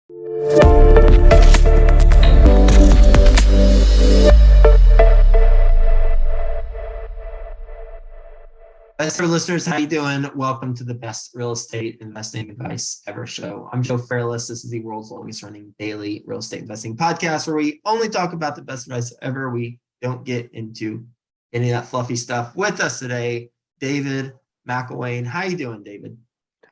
Best ever listeners, how you doing? Welcome to the best real estate investing advice ever show. I'm Joe Fairless. This is the world's longest running daily real estate investing podcast where we only talk about the best advice ever. We don't get into any of that fluffy stuff. With us today, David McIlwaine. How you doing, David?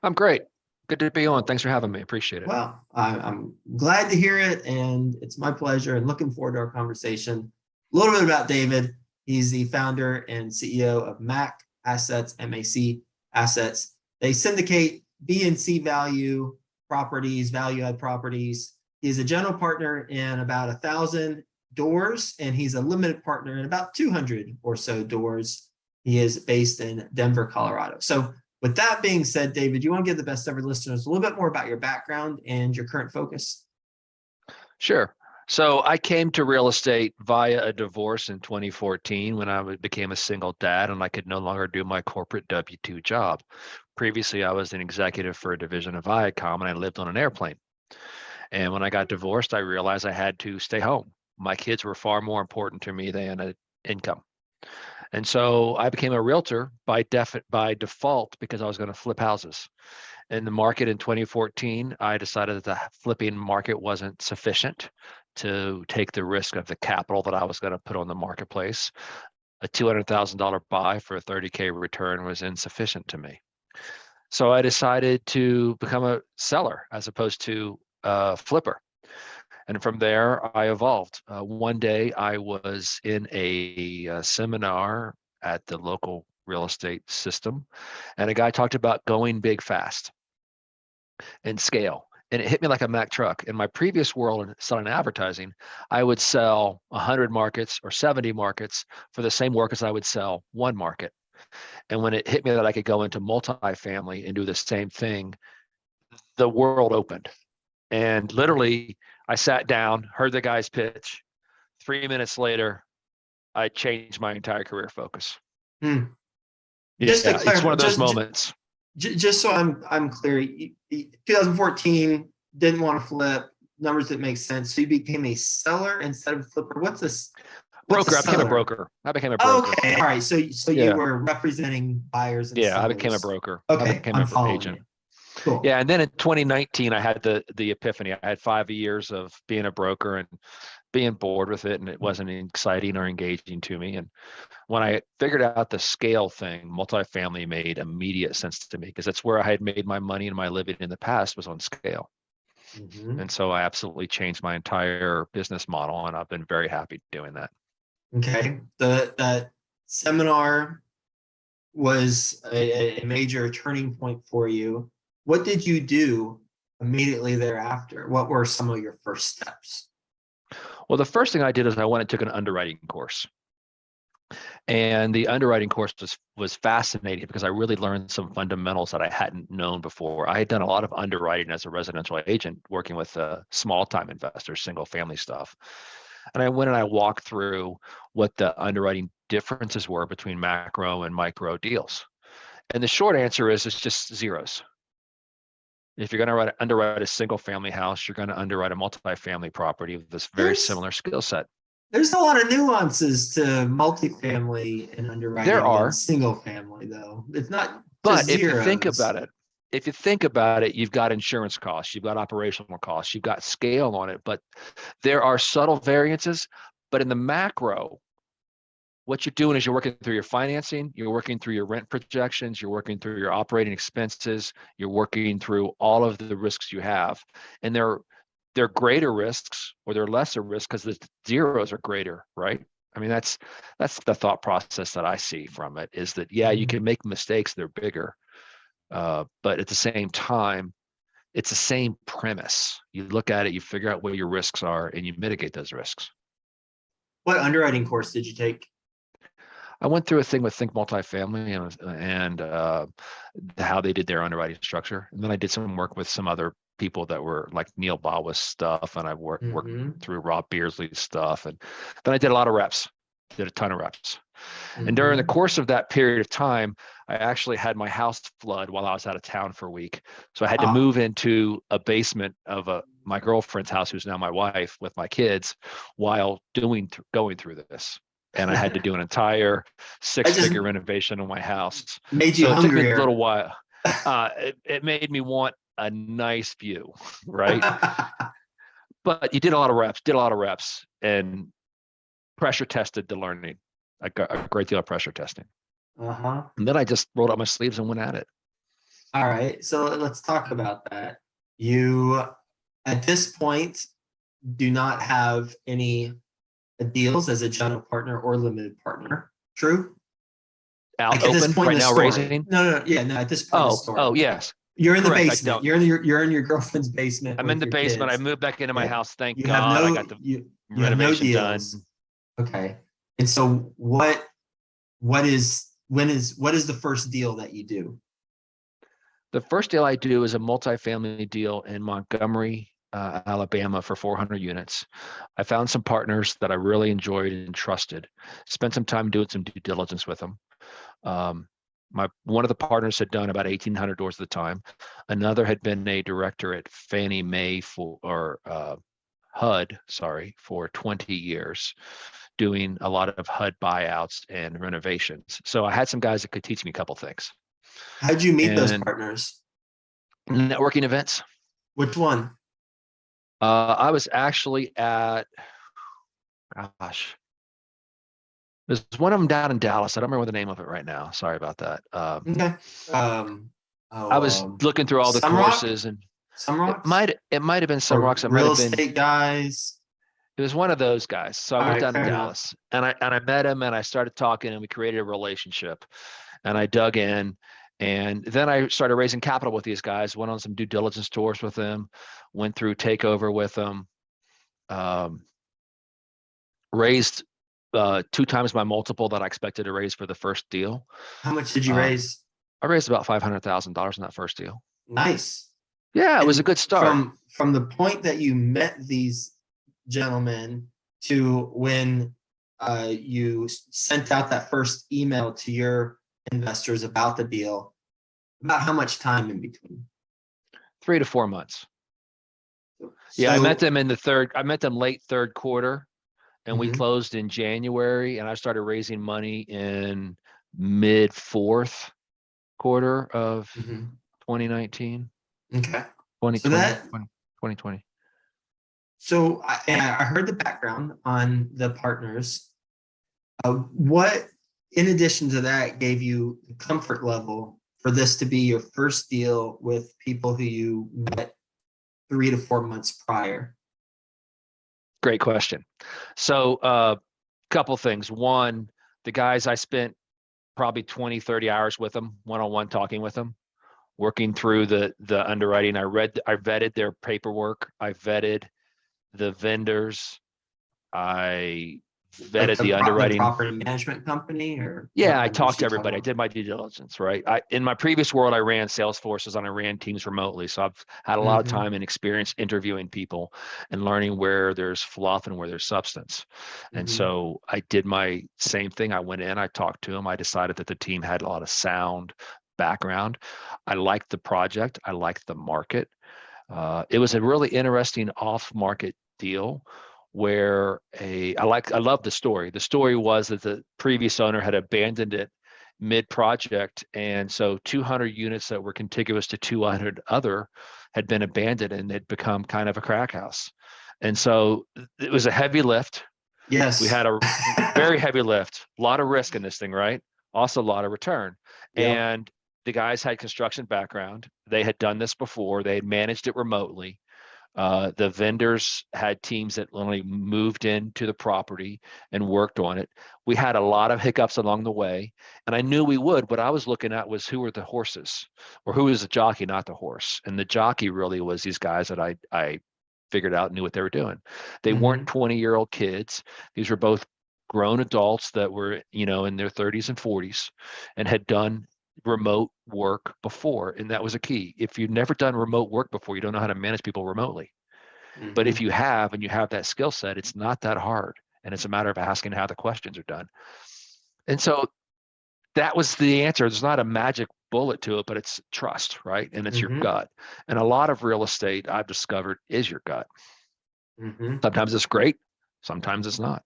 I'm great. Good to be on. Thanks for having me. Appreciate it. Well, I'm glad to hear it, and it's my pleasure, and looking forward to our conversation. A little bit about David. He's the founder and CEO of MAC Assets, MAC Assets. They syndicate B and C value properties, value add properties. He's a general partner in about 1,000 doors, and he's a limited partner in about 200 or so doors. He is based in Denver, Colorado. So with that being said, David, you want to give the best ever listeners a little bit more about your background and your current focus? Sure. So I came to real estate via a divorce in 2014 when I became a single dad and I could no longer do my corporate W-2 job. Previously, I was an executive for a division of Viacom and I lived on an airplane. And when I got divorced, I realized I had to stay home. My kids were far more important to me than an income. And so I became a realtor by default because I was going to flip houses. In the market in 2014, I decided that the flipping market wasn't sufficient to take the risk of the capital that I was going to put on the marketplace. A $200,000 buy for a $30K return was insufficient to me. So I decided to become a seller as opposed to a flipper. And from there, I evolved. One day, I was in a seminar at the local real estate system, and a guy talked about going big fast and scale. And it hit me like a Mack truck. In my previous world in selling advertising, I would sell 100 markets or 70 markets for the same work as I would sell one market. And when it hit me that I could go into multifamily and do the same thing, the world opened. And literally, I sat down, heard the guy's pitch. 3 minutes later, I changed my entire career focus. Hmm. Yeah, it's one of those moments. Just so I'm clear, 2014, didn't want to flip, numbers that make sense. So you became a seller instead of a flipper. What's this? Broker. I became a broker. Okay. All right. So you were representing buyers and sellers. I became a broker. Okay. I became an agent. You. Cool. Yeah. And then in 2019, I had the epiphany. I had 5 years of being a broker and being bored with it, and it wasn't exciting or engaging to me. And when I figured out the scale thing, multifamily made immediate sense to me because that's where I had made my money and my living in the past was on scale. Mm-hmm. And so I absolutely changed my entire business model, and I've been very happy doing that. Okay. That seminar was a major turning point for you. What did you do immediately thereafter? What were some of your first steps? Well, the first thing I did is I went and took an underwriting course. And the underwriting course was fascinating because I really learned some fundamentals that I hadn't known before. I had done a lot of underwriting as a residential agent, working with small time investors, single family stuff. And I went and I walked through what the underwriting differences were between macro and micro deals. And the short answer is it's just zeros. If you're going to underwrite a single family house, you're going to underwrite a multifamily property with this very similar skill set. There's a lot of nuances to multifamily and underwriting. There are. Single family, though. It's not. But if you think about it, you've got insurance costs, you've got operational costs, you've got scale on it, but there are subtle variances. But in the macro, what you're doing is you're working through your financing, you're working through your rent projections, you're working through your operating expenses, you're working through all of the risks you have. And they're greater risks or they're lesser risks because the zeros are greater, right? I mean, that's the thought process that I see from it is that, yeah, you can make mistakes, they're bigger. But at the same time, it's the same premise. You look at it, you figure out where your risks are, and you mitigate those risks. What underwriting course did you take? I went through a thing with Think Multifamily and how they did their underwriting structure. And then I did some work with some other people that were like Neil Bawa's stuff, and I worked through Rob Beardsley's stuff. And then I did a lot of reps, did a ton of reps. And during the course of that period of time, I actually had my house flood while I was out of town for a week. So I had to Oh, move into a basement of my girlfriend's house, who's now my wife, with my kids while going through this. And I had to do an entire I just six-figure renovation on my house. made you So it took me a hungrier. little while. It made me want a nice view, right? But you did a lot of reps and pressure tested the learning. I got a great deal of pressure testing. Uh-huh. And then I just rolled up my sleeves and went at it. All right. So let's talk about that. You, at this point, do not have any deals as a general partner or limited partner. True? Out Like at this open point in right the now, story. raising. No. Yeah, no, at this point in the story. Oh, yes. You're in the Correct. I basement. don't. You're in your girlfriend's basement I'm with in the your basement. I kids. moved back into my Yeah. house. Thank You have God I no got the you have no renovation done. deals. Okay. And so what is the first deal that you do? The first deal I do is a multifamily deal in Montgomery, Alabama for 400 units. I found some partners that I really enjoyed and trusted. Spent some time doing some due diligence with them. One of the partners had done about 1,800 doors at the time. Another had been a director at Fannie Mae HUD, for 20 years, doing a lot of HUD buyouts and renovations. So I had some guys that could teach me a couple things. How'd you meet those And partners? networking events. Which one? I was actually at, gosh, there's one of them down in Dallas. I don't remember the name of it right now. Sorry about that. Okay. I was looking through all the Sunrock? courses, and it Sunrocks? might have been some Or rocks. It might real have been. estate guys? It was one of those guys. So I All went right, down to fair enough. Dallas, and I met him, and I started talking, and we created a relationship. And I dug in, and then I started raising capital with these guys. Went on some due diligence tours with them, went through takeover with them, raised 2 times my multiple that I expected to raise for the first deal. How much did you Um, raise? I raised about $500,000 in that first deal. Nice. Yeah, it was a And good start. from the point that you met these gentlemen to when you sent out that first email to your investors about the deal, about how much time in between? 3 to 4 months. Yeah, I met them late third quarter, and we Mhm. closed in January, and I started raising money in mid fourth quarter of Mhm. 2019, Okay. So 2020, that 2020. so I heard the background on the partners. What, in addition to that, gave you the comfort level for this to be your first deal with people who you met 3 to 4 months prior? Great question. So couple things. One, the guys, I spent probably 20, 30 hours with them, one-on-one talking with them, working through the underwriting. I vetted their paperwork. I vetted the vendors. I Like vetted the the underwriting. property management company, or Yeah, what I vendors talked to you talking everybody. I about? did my due diligence, right? In my previous world, I ran sales forces and I ran teams remotely. So I've had a lot of Mhm. time and experience interviewing people and learning where there's fluff and where there's substance. And Mhm. so I did my same thing. I went in, I talked to them. I decided that the team had a lot of sound background. I liked the project. I liked the market. It was a really interesting off-market deal where I love the story. The story was that the previous owner had abandoned it mid-project, and so 200 units that were contiguous to 200 other had been abandoned and had become kind of a crack house. And so it was a heavy lift. We Yes. had a very heavy lift, a lot of risk in this thing, right? Also a lot of return. Yep. And the guys had construction background. They had done this before. They had managed it remotely. The vendors had teams that literally moved into the property and worked on it. We had a lot of hiccups along the way, and I knew we would. What I was looking at was who were the horses, or who was the jockey, not the horse. And the jockey really was these guys that I figured out knew what they were doing. They weren't Mhm. 20-year-old kids. These were both grown adults that were, in their 30s and 40s and had done remote work before. And that was a key. If you've never done remote work before, you don't know how to manage people remotely. But if Mhm. you have and you have that skill set, it's not that hard. And it's a matter of asking how the questions are done. And so that was the answer. There's not a magic bullet to it, but it's trust, right? And it's your Mm-hmm. gut. And a lot of real estate I've discovered is your gut. Mm-hmm. Sometimes it's great, sometimes it's not.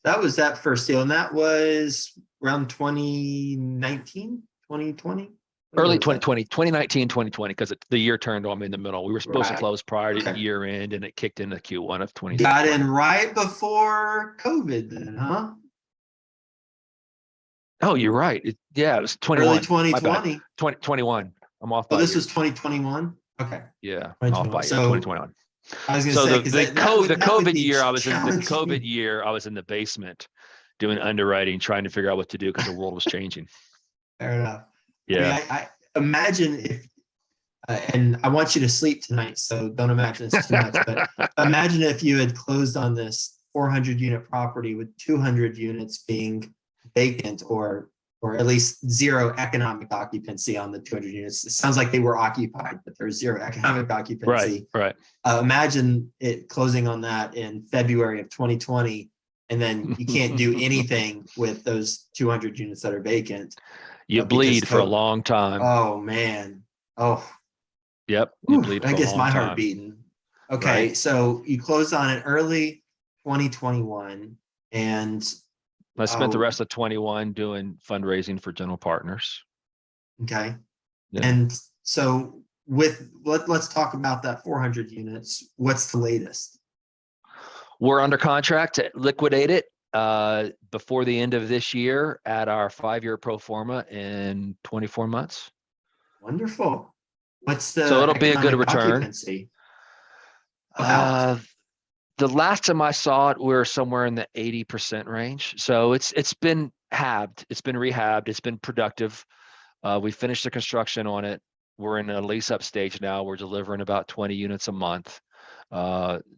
That was that first deal, and that was around 2019, 2020? Early 2020, 2019, 2020, because the year turned on me in the middle. We were supposed to Right. close prior to Okay. year end, and it kicked into Q1 of 2020. Got in right before COVID then, huh? Oh, you're right. It was 21. Early My bad. 2020. 2021. I'm off Oh, by this a year. was 2021? Okay. Yeah, off 2021. by a year. So 2021. I was gonna So say, the because the COVID be year, I was in the COVID challenging. year, I was in the basement doing underwriting, trying to figure out what to do because the world was changing. Fair enough. I mean, Yeah. I imagine if, and I want you to sleep tonight, so don't imagine this too much, but imagine if you had closed on this 400 unit property with 200 units being vacant or at least zero economic occupancy on the 200 units. It sounds like they were occupied, but there's zero economic occupancy. Right. Imagine it closing on that in February of 2020, and then you can't do anything with those 200 units that are vacant. You because bleed for a long time. Oh man. Oh, Yep. You bleed that for a gets long my heart time. beating. Okay, Right. so you closed on it early 2021, and I spent the rest of 21 doing fundraising for general partners. okay. Yeah. And so let's talk about that 400 units. What's the latest? We're under contract to liquidate it before the end of this year at our 5-year pro forma in 24 months. Wonderful. What's the So it'll be a good economic return. Occupancy? About? The last time I saw it, we were somewhere in the 80% range. So it's been halved. It's been rehabbed. It's been productive. We finished the construction on it. We're in a lease up stage now. We're delivering about 20 units a month.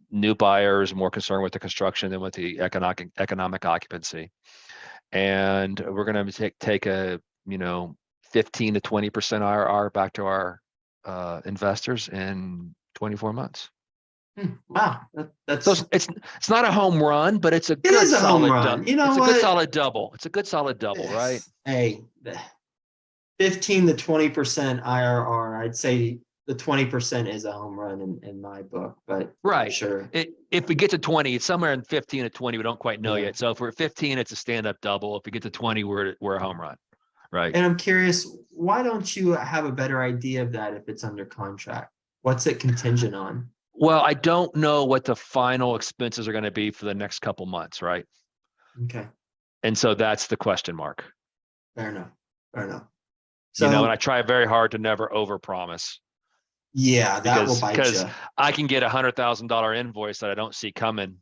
New buyers more concerned with the construction than with the economic occupancy. And we're going to take a 15 to 20% IRR back to our investors in 24 months. Wow, So it's not a home run, but it's a good solid double. You know it's what? a good solid double. It's a good solid double, right? Hey, 15 to 20% IRR. I'd say the 20% is a home run in my book, but right. Sure. If we get to 20, it's somewhere in 15 to 20. We don't quite know Yeah. yet. So if we're at 15, it's a stand-up double. If we get to 20, we're a home run, right? And I'm curious, why don't you have a better idea of that if it's under contract? What's it contingent on? Well, I don't know what the final expenses are going to be for the next couple months, right? Okay. And so that's the question mark. Fair enough. So, and I try very hard to never overpromise. Yeah, that will bite you. Because I can get $100,000 invoice that I don't see coming.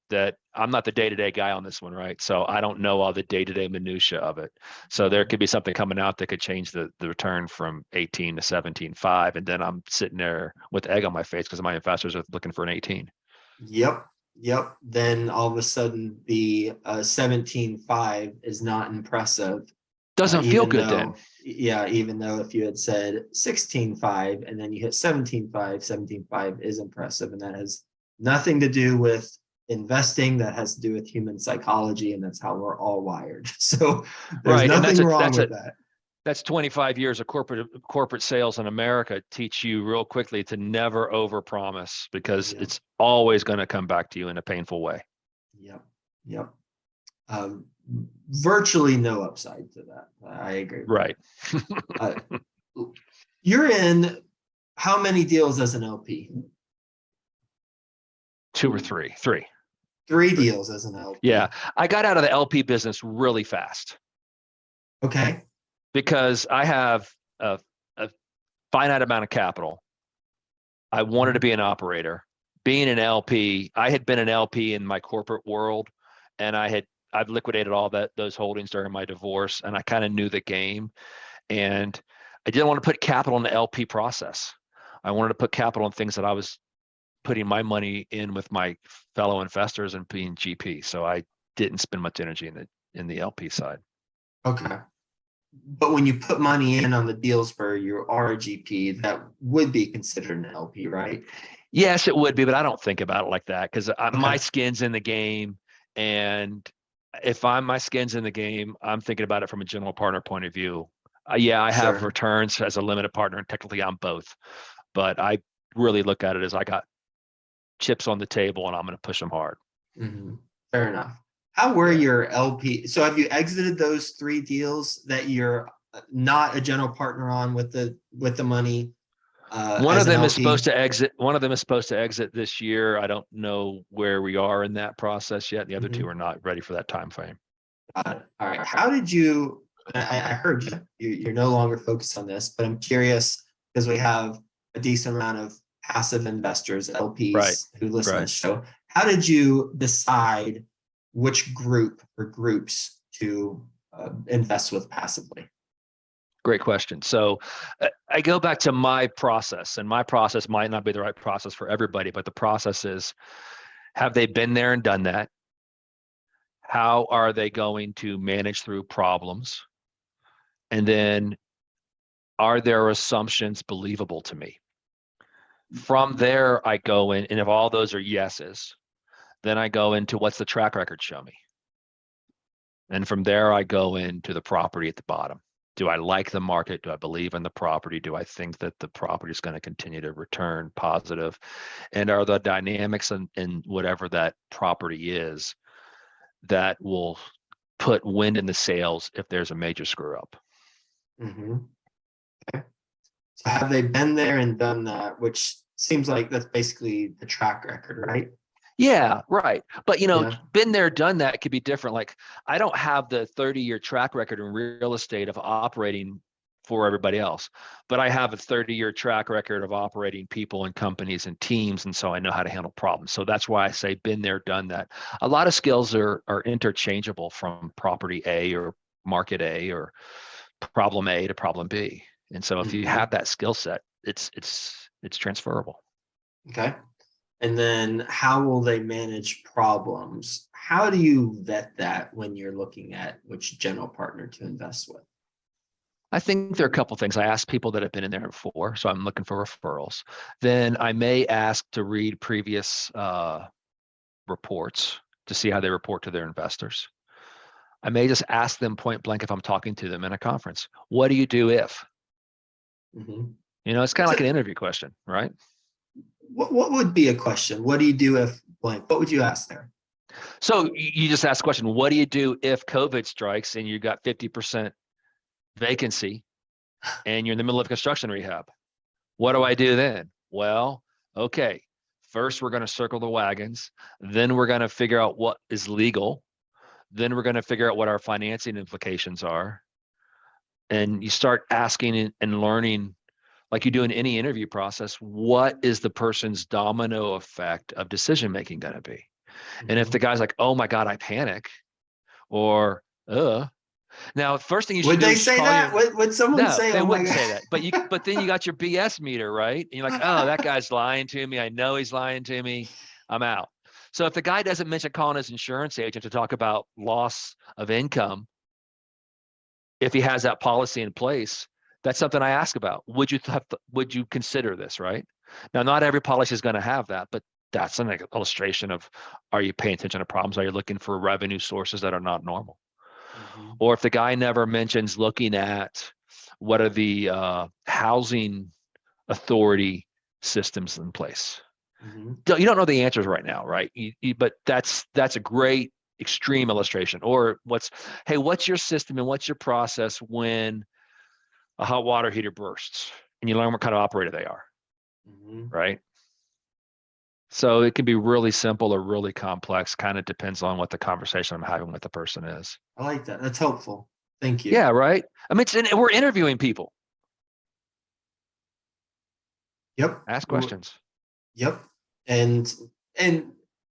That I'm not the day-to-day guy on this one, right? So I don't know all the day-to-day minutia of it. So there could be something coming out that could change the return from 18 to 17.5, and then I'm sitting there with egg on my face because my investors are looking for an 18. Yep. Then all of a sudden the 17.5 is not impressive. Doesn't feel good then. Yeah, even though if you had said 16.5 and then you hit 17.5, 17.5 is impressive, and that has nothing to do with investing. That has to do with human psychology, and that's how we're all wired. So there's nothing wrong with that. That's 25 years of corporate sales in America. Teach you real quickly to never overpromise, because it's always going to come back to you in a painful way. Yep. Virtually no upside to that. I agree. Right. You're in how many deals as an LP? 2 or 3? 3. 3 deals as an LP. Yeah. I got out of the LP business really fast. Okay. Because I have a finite amount of capital. I wanted to be an operator. Being an LP, I had been an LP in my corporate world, and I've liquidated all those holdings during my divorce, and I kind of knew the game. And I didn't want to put capital in the LP process. I wanted to put capital in things that I was putting my money in with my fellow investors and being GP. So I didn't spend much energy in the LP side. Okay. But when you put money in on the deals where you are a GP, that would be considered an LP, right? Yes, it would be, but I don't think about it like that, because my skin's in the game, and if my skin's in the game, I'm thinking about it from a general partner point of view. Yeah, I have Sure. returns as a limited partner, and technically I'm both, but I really look at it as I got chips on the table and I'm going to push them hard. Fair enough. How were Yeah. your LP? So have you exited those 3 deals that you're not a general partner on with the money One as of an them is supposed LP? to exit. One of them is supposed to exit this year. I don't know where we are in that process yet. The other two Mhm. are not ready for that time frame. Got it. All right. How did you? I heard you're no longer focused on this, but I'm curious because we have a decent amount of passive investors, Right. LPs, who listen to Right. this show. How did you decide which group or groups to invest with passively? Great question. So I go back to my process, and my process might not be the right process for everybody, but the process is, have they been there and done that? How are they going to manage through problems? And then, are their assumptions believable to me? From there, I go in, and if all those are yeses, then I go into what's the track record show me? And from there, I go into the property at the bottom. Do I like the market? Do I believe in the property? Do I think that the property is going to continue to return positive? And are the dynamics in whatever that property is that will put wind in the sails if there's a major screw up? Mm-hmm. Okay. So have they been there and done that? Which seems like that's basically the track record, right? Yeah, right. But Yeah. been there, done that could be different. Like, I don't have the 30-year track record in real estate of operating for everybody else, but I have a 30-year track record of operating people and companies and teams, and so I know how to handle problems. So that's why I say been there, done that. A lot of skills are interchangeable from property A or market A or problem A to problem B. And so if you Mm-hmm. have that skill set, it's transferable. Okay. And then how will they manage problems? How do you vet that when you're looking at which general partner to invest with? I think there are a couple of things. I ask people that have been in there before, so I'm looking for referrals. Then I may ask to read previous reports to see how they report to their investors. I may just ask them point blank if I'm talking to them in a conference. What do you do if? Mm-hmm. It's kind of like an interview question, right? What would be a question? What do you do if blank? What would you ask there? So you just ask the question, what do you do if COVID strikes and you got 50% vacancy and you're in the middle of construction rehab? What do I do then? Well, okay, first we're going to circle the wagons. Then we're going to figure out what is legal. Then we're going to figure out what our financing implications are. And you start asking and learning, like you do in any interview process, what is the person's domino effect of decision making going to be? And if Mm-hmm. the guy's like, oh my God, I panic, or now, first thing you should Would do they is just say call that? your. Would someone No, say, they "Oh my wouldn't say that. god"? But then you got your BS meter, right? And you're like, oh, that guy's lying to me. I know he's lying to me. I'm out. So if the guy doesn't mention calling his insurance agent to talk about loss of income, if he has that policy in place, that's something I ask about. Would you consider this, right? Now, not every policy is going to have that, but that's an illustration of, are you paying attention to problems? Are you looking for revenue sources that are not normal? Mm-hmm. Or if the guy never mentions looking at what are the housing authority systems in place. Mm-hmm. You don't know the answers right now, right? But that's a great extreme illustration. Or what's your system and what's your process when a hot water heater bursts? And you learn what kind of operator they are, Mm-hmm. right? So it can be really simple or really complex, kind of depends on what the conversation I'm having with the person is. I like that. That's helpful. Thank you. Yeah, right. I mean, we're interviewing people. Yep. Ask questions. Yep. And and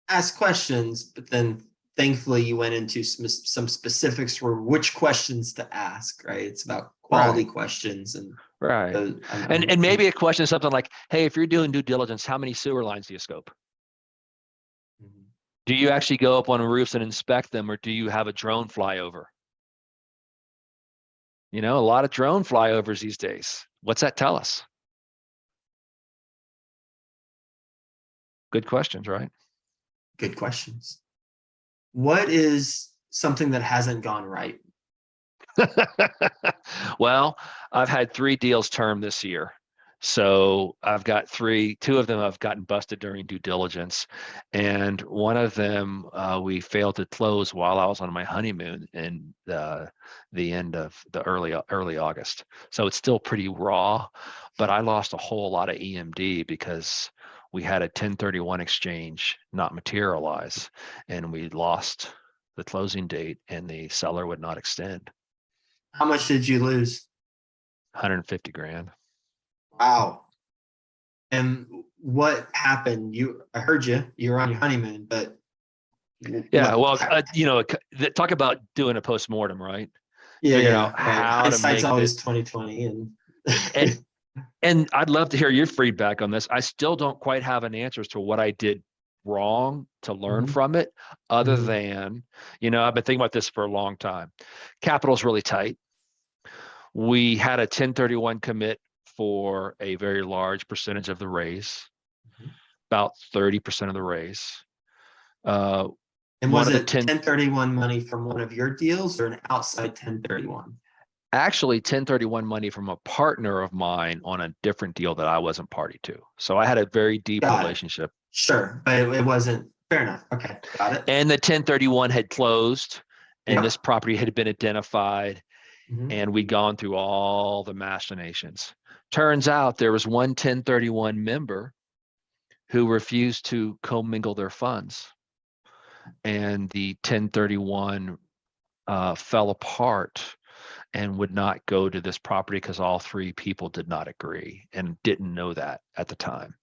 ask questions, but then thankfully you went into some specifics for which questions to ask, right? It's about quality Right. questions and Right. And I'm maybe a question is something like, hey, if you're doing due diligence, how many sewer lines do you scope? Mhm. Do you actually go up on roofs and inspect them, or do you have a drone flyover? A lot of drone flyovers these days. What's that tell us? Good questions, right? Good questions. What is something that hasn't gone right? Well, I've had 3 deals termed this year. So I've got 2 of them I've gotten busted during due diligence. And one of them we failed to close while I was on my honeymoon in the end of the early August. So it's still pretty raw, but I lost a whole lot of EMD because we had a 1031 exchange not materialize, and we lost the closing date, and the seller would not extend. How much did you lose? 150 grand. Wow. And what happened? I heard you were on your honeymoon, but Yeah, what? well, talk about doing a postmortem, right? Yeah, Figuring yeah, out right. how to Hindsight's make always the 2020, and and I'd love to hear your feedback on this. I still don't quite have an answer as to what I did wrong to learn Mhm, from it, other mhm, than, I've been thinking about this for a long time. Capital's really tight. We had a 1031 commit for a very large percentage of the raise, mhm. about 30% of the raise. And One was of the it 10 1031 money from one of your deals or an outside 1031? actually 1031 money from a partner of mine on a different deal that I wasn't party to. So I had a very deep Got it. relationship. Sure, but it wasn't fair enough. Okay, got it. And the 1031 had closed, and this Yep. property had been identified, Mhm. and we'd gone through all the machinations. Turns out there was one 1031 member who refused to commingle their funds, and the 1031 fell apart and would not go to this property because all 3 people did not agree and didn't know that at the time.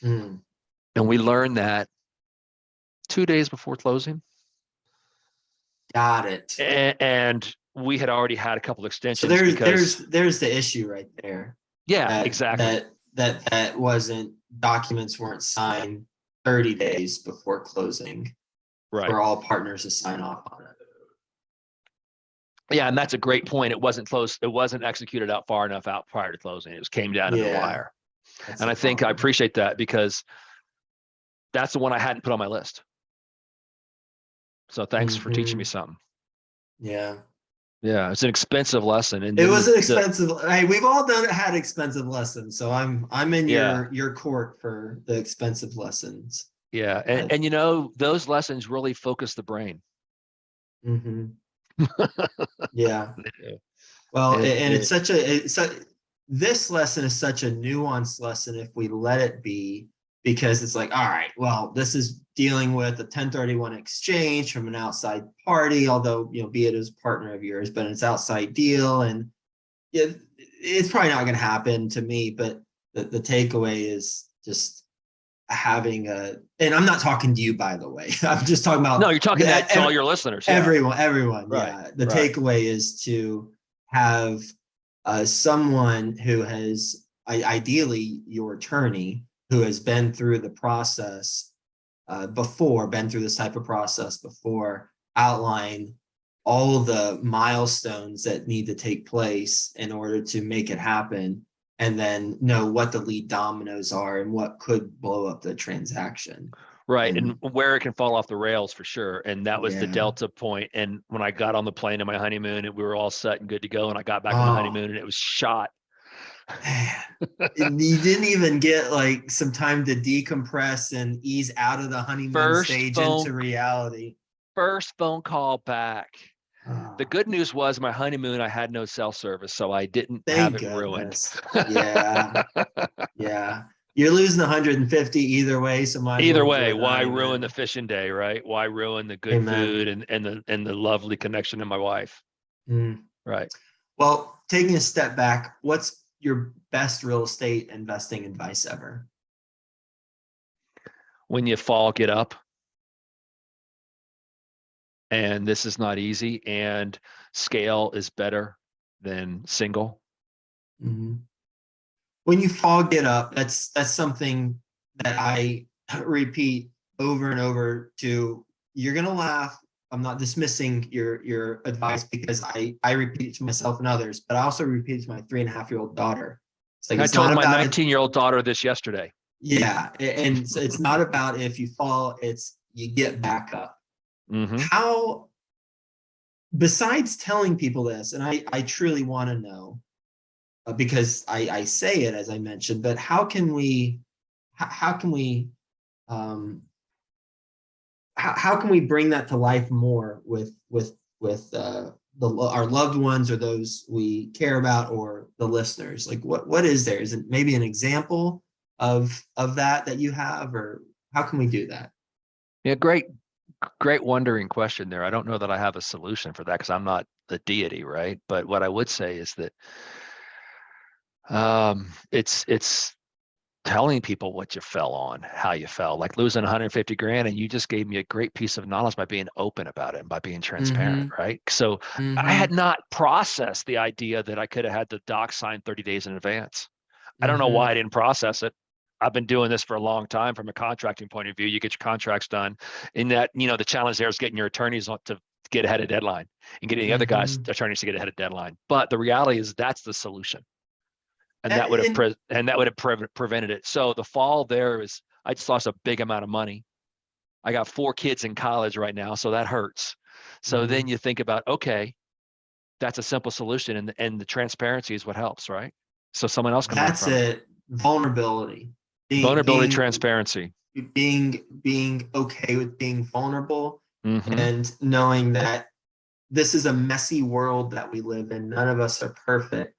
Mm. And we learned that 2 days before closing. Got it. And we had already had a couple of So extensions because, there's the issue right there. yeah, That exactly. that wasn't, documents weren't signed 30 days before closing Right. for all partners to sign off on it. Yeah. And that's a great point. It wasn't close. It wasn't executed out far enough out prior to closing. It came down to the Yeah, wire. that's And the I think I problem. appreciate that because that's the one I hadn't put on my list. So thanks for teaching me Hmm. something. Yeah. Yeah. It's an expensive lesson. And It then was an expensive. Hey, we've all had expensive lessons, so I'm in yeah. your court for the expensive lessons. Yeah. But, And those lessons really focus the brain. mhm. Yeah. Yeah. Well, And and this lesson is such a nuanced lesson if we let it be, because it's like, all right, well, this is dealing with a 1031 exchange from an outside party, although, be it as partner of yours, but it's outside deal. And it's probably not going to happen to me, but the takeaway is just having and I'm not talking to you, by the way. I'm just talking no, about you're talking that to all your listeners. Yeah. everyone. Right. Yeah. The Right. takeaway is to have someone who has, ideally your attorney, who has been through the process been through this type of process before, outline all the milestones that need to take place in order to make it happen, and then know what the lead dominoes are and what could blow up the transaction. Right. And And where it can fall off the rails for sure. And that was the yeah. delta point. And when I got on the plane on my honeymoon, we were all set and good to go. And I got back from the Oh, honeymoon and it was shot. man. You didn't even get like some time to decompress and ease out of the honeymoon First stage phone, into reality. first phone call back. The Oh, good news was my honeymoon, I had no cell service, so I didn't have thank it ruined. goodness. Yeah. Yeah. You're losing 150 either way, so might as well Either enjoy way, the why ruin the honeymoon. fishing day, right? Why ruin the good Amen. food and the lovely connection to my wife? Mm. Right. Well, taking a step back, what's your best real estate investing advice ever? When you fall, get up. And this is not easy. And scale is better than single. Mhm. When you fall, get up. That's something that I repeat over and over to. You're gonna laugh. I'm not dismissing your advice, because I repeat it to myself and others, but I also repeat it to my 3.5-year-old daughter. It's like, I it's not told my about it. 19-year-old daughter this yesterday. Yeah, and so it's not about if you fall, it's you get back up. Mm-hmm. How besides telling people this, and I truly want to know, because I say it, as I mentioned, but how can we, um, how can we bring that to life more with our loved ones or those we care about or the listeners? Like what is there? Is it maybe an example of that you have, or how can we do that? Yeah, great wondering question there. I don't know that I have a solution for that because I'm not the deity, right? But what I would say is that it's telling people what you fell on, how you fell, like losing 150 grand. And you just gave me a great piece of knowledge by being open about it and by being transparent, Mm-hmm. right? So I Mm-hmm. had not processed the idea that I could have had the doc signed 30 days in advance. I don't know Mm-hmm. why I didn't process it. I've been doing this for a long time from a contracting point of view. You get your contracts done. In that, the challenge there is getting your attorneys to get ahead of deadline and getting the other guys' Mm-hmm. attorneys to get ahead of deadline. But the reality is that's the solution. And that would have And prevented it. So the fall there is I just lost a big amount of money. I got 4 kids in college right now, so that hurts. So mhm. then you think about, okay, that's a simple solution, and the transparency is what helps, right? So someone else can learn That's from it. it. Vulnerability. Being Vulnerability, being transparency. being okay with being vulnerable Mm-hmm. and knowing that this is a messy world that we live in. None of us are perfect.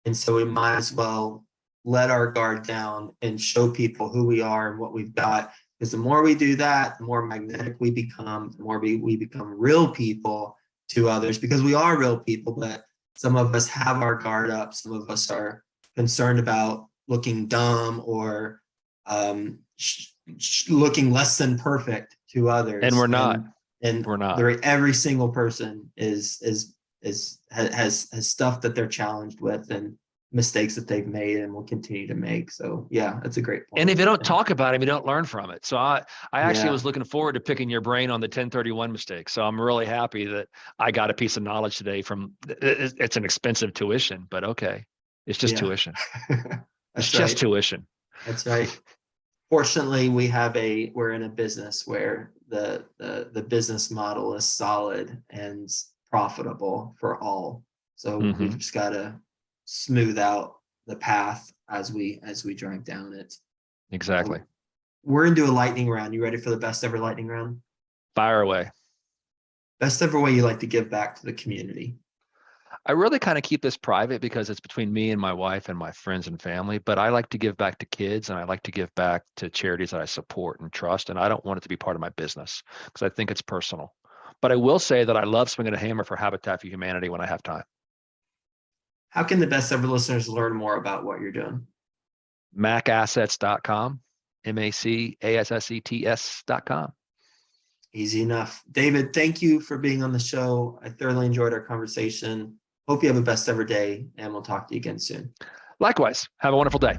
And so we might as well let our guard down and show people who we are and what we've got. Because the more we do that, the more magnetic we become, the more we become real people to others, because we are real people, but some of us have our guard up. Some of us are concerned about looking dumb or looking less than perfect to And we're others. not. And We're not. every single person has stuff that they're challenged with and mistakes that they've made and will continue to make. So yeah, that's a great And point. if you don't talk about it, you don't learn from it. So I actually Yeah, was looking forward to picking your brain on the 1031 mistake. So I'm really happy that I got a piece of knowledge today from it's an expensive tuition, but okay. It's just yeah. tuition. It's That's just right. tuition. That's right. Fortunately, we're in a business where the business model is solid and profitable for all. So we Mm-hmm. just gotta smooth out the path as we drive down it. Exactly. We're into a lightning round. You ready for the best ever lightning round? Fire away. Best ever way you like to give back to the community. I really kind of keep this private because it's between me and my wife and my friends and family, but I like to give back to kids and I like to give back to charities that I support and trust. And I don't want it to be part of my business because I think it's personal. But I will say that I love swinging a hammer for Habitat for Humanity when I have time. How can the best ever listeners learn more about what you're doing? macassets.com, macassets.com. Easy enough. David, thank you for being on the show. I thoroughly enjoyed our conversation. Hope you have a best ever day, and we'll talk to you again soon. Likewise, have a wonderful day.